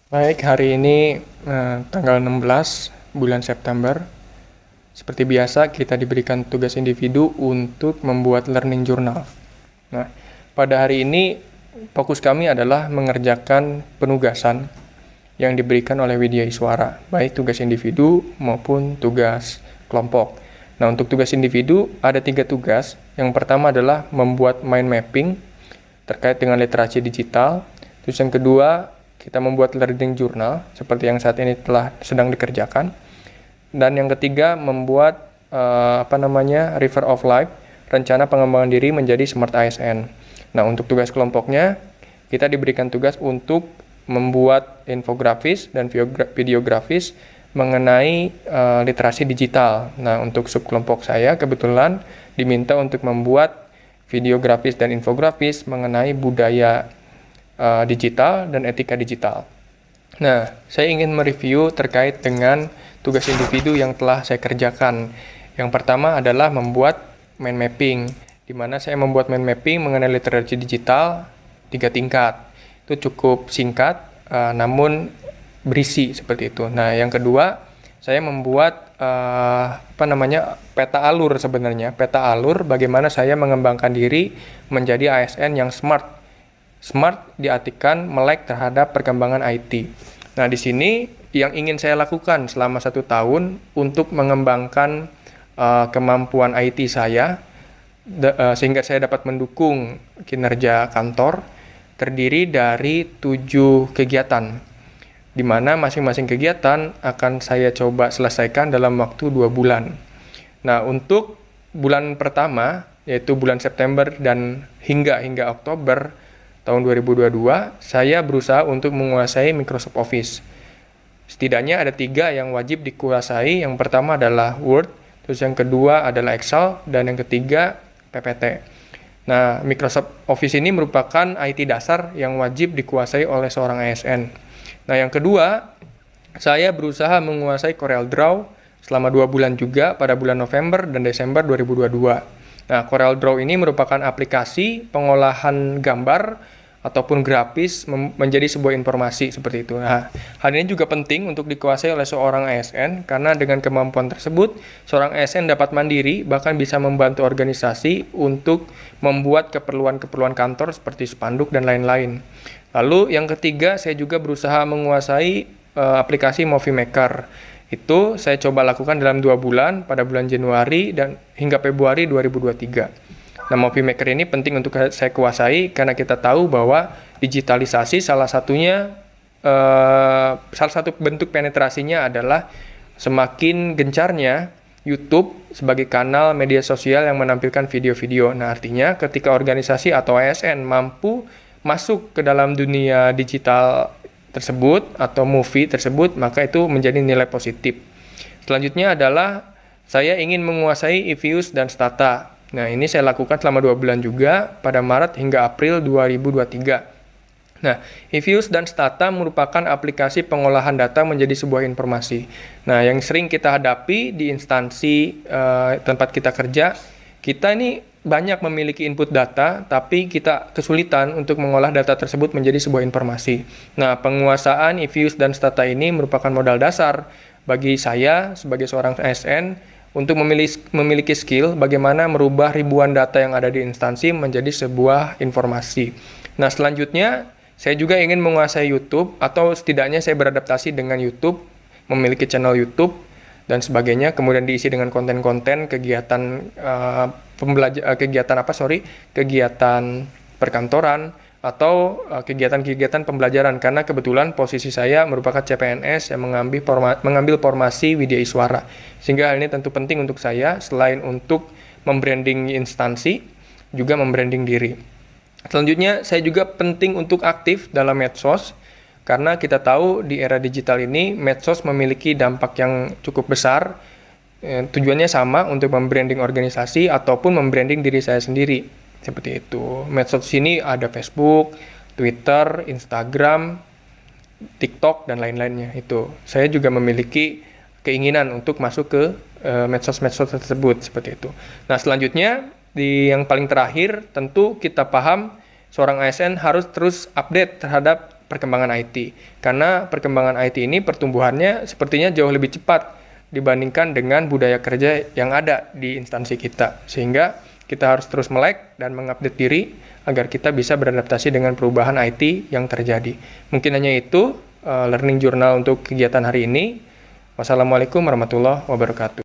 Baik, hari ini tanggal 16 bulan September. Seperti biasa, kita diberikan tugas individu untuk membuat learning journal. Nah, pada hari ini fokus kami adalah mengerjakan penugasan yang diberikan oleh Widya Iswara, baik tugas individu maupun tugas kelompok. Nah, untuk tugas individu ada 3 tugas. Yang pertama adalah membuat mind mapping terkait dengan literasi digital. Terus yang kedua, kita membuat learning journal seperti yang saat ini telah sedang dikerjakan. Dan yang ketiga, membuat River of Life, rencana pengembangan diri menjadi Smart ASN. Nah, untuk tugas kelompoknya, kita diberikan tugas untuk membuat infografis dan videografis mengenai literasi digital. Nah, untuk subkelompok saya kebetulan diminta untuk membuat videografis dan infografis mengenai budaya digital dan etika digital. Nah, saya ingin mereview terkait dengan tugas individu yang telah saya kerjakan. Yang pertama adalah membuat mind mapping, di mana saya membuat mind mapping mengenai literasi digital 3 tingkat. Itu cukup singkat, namun berisi seperti itu. Nah, yang kedua, saya membuat peta alur sebenarnya. Peta alur bagaimana saya mengembangkan diri menjadi ASN yang smart. Smart diartikan melek terhadap perkembangan IT. Nah, di sini yang ingin saya lakukan selama 1 tahun untuk mengembangkan kemampuan IT saya, sehingga saya dapat mendukung kinerja kantor, terdiri dari 7 kegiatan, di mana masing-masing kegiatan akan saya coba selesaikan dalam waktu 2 bulan. Nah, untuk bulan pertama, yaitu bulan September dan hingga Oktober tahun 2022, saya berusaha untuk menguasai Microsoft Office. Setidaknya ada 3 yang wajib dikuasai. Yang pertama adalah Word, terus yang kedua adalah Excel, dan yang ketiga PPT. Nah, Microsoft Office ini merupakan IT dasar yang wajib dikuasai oleh seorang ASN. Nah, yang kedua, saya berusaha menguasai CorelDRAW selama 2 bulan juga pada bulan November dan Desember 2022. Nah, CorelDRAW ini merupakan aplikasi pengolahan gambar ataupun grafis menjadi sebuah informasi seperti itu. Nah, hal ini juga penting untuk dikuasai oleh seorang ASN karena dengan kemampuan tersebut, seorang ASN dapat mandiri bahkan bisa membantu organisasi untuk membuat keperluan-keperluan kantor seperti spanduk dan lain-lain. Lalu yang ketiga, saya juga berusaha menguasai aplikasi Movie Maker. Itu saya coba lakukan dalam 2 bulan pada bulan Januari dan hingga Februari 2023. Nah, Movie Maker ini penting untuk saya kuasai karena kita tahu bahwa digitalisasi salah satu bentuk penetrasinya adalah semakin gencarnya YouTube sebagai kanal media sosial yang menampilkan video-video. Nah, artinya ketika organisasi atau ASN mampu masuk ke dalam dunia digital tersebut atau movie tersebut, maka itu menjadi nilai positif. Selanjutnya adalah saya ingin menguasai Evius dan Stata. Nah, ini saya lakukan selama 2 bulan juga pada Maret hingga April 2023. Nah, Evius dan Stata merupakan aplikasi pengolahan data menjadi sebuah informasi. Nah, yang sering kita hadapi di instansi tempat kita kerja, kita ini banyak memiliki input data, tapi kita kesulitan untuk mengolah data tersebut menjadi sebuah informasi. Nah, penguasaan Evius dan Stata ini merupakan modal dasar bagi saya sebagai seorang ASN untuk memiliki skill bagaimana merubah ribuan data yang ada di instansi menjadi sebuah informasi. Nah, selanjutnya saya juga ingin menguasai YouTube atau setidaknya saya beradaptasi dengan YouTube, memiliki channel YouTube dan sebagainya, kemudian diisi dengan konten-konten kegiatan kegiatan perkantoran atau kegiatan-kegiatan pembelajaran karena kebetulan posisi saya merupakan CPNS yang mengambil formasi Widya Iswara. Sehingga hal ini tentu penting untuk saya selain untuk membranding instansi, juga membranding diri. Selanjutnya, saya juga penting untuk aktif dalam medsos karena kita tahu di era digital ini medsos memiliki dampak yang cukup besar. Tujuannya sama untuk membranding organisasi ataupun membranding diri saya sendiri. Seperti itu. Medsos sini ada Facebook, Twitter, Instagram, TikTok, dan lain-lainnya. Itu. Saya juga memiliki keinginan untuk masuk ke medsos-medsos tersebut. Seperti itu. Nah, selanjutnya, yang paling terakhir, tentu kita paham seorang ASN harus terus update terhadap perkembangan IT. Karena perkembangan IT ini pertumbuhannya sepertinya jauh lebih cepat dibandingkan dengan budaya kerja yang ada di instansi kita. Sehingga kita harus terus melek dan mengupdate diri agar kita bisa beradaptasi dengan perubahan IT yang terjadi. Mungkin hanya itu learning journal untuk kegiatan hari ini. Wassalamualaikum warahmatullahi wabarakatuh.